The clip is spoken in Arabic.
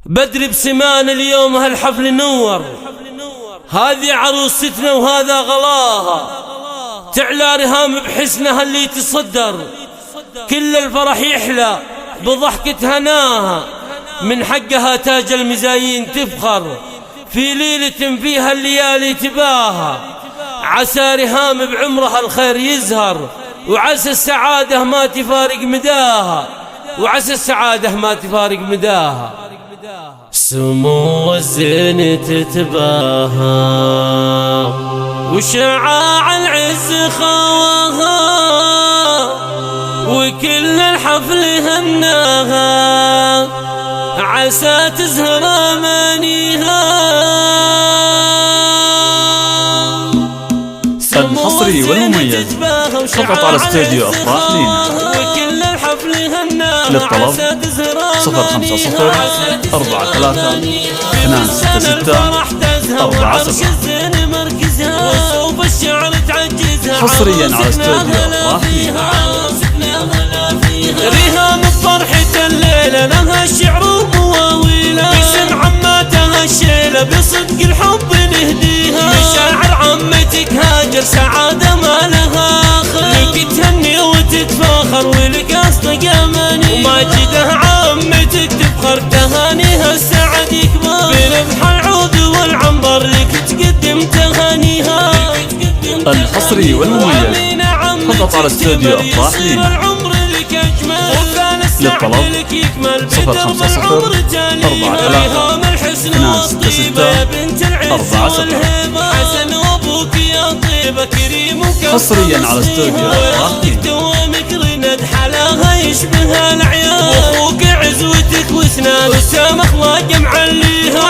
بدر بسمان اليوم هالحفل نور، هذه عروستنا وهذا غلاها، تعلى رهام بحسنها اللي تصدر، كل الفرح يحلى بضحكة هناها، من حقها تاج المزايين تفخر، في ليلة فيها الليالي تباها، عسى رهام بعمرها الخير يزهر، وعسى السعادة ما تفارق مداها، وعسى السعادة ما تفارق مداها. سمو الزين تتباهى وشعاع العز خواها، وكل الحفل هناها، عسى تزهر امانيها. الحصري والمميز فقط على استوديو أفراح لينا. للطلب 050-43-266-40. حصريا على استوديو أفراح لينا. رهام بفرحة الليلة لها الشعر ومواويله، باسم عماتها الشيلة بصدق الحب نهديها، مشاعر عمتك هاجر سعادة ما لها آخر، لك تهني وتتفاخر ولك أصدق أماني، وماجدة عمتك تفخر تهانيها السعد يكبر، بنبح العود والعنبر لك تقدم تهانيها. الحصري والمميز فقط على استوديو أفراح لينا. للطلب 050-43-266-40. حصريا على استوديو أفراح لينا. حلاها يشبه العيال، واخوك عزوتك وسنان وسام اخلاق معليها.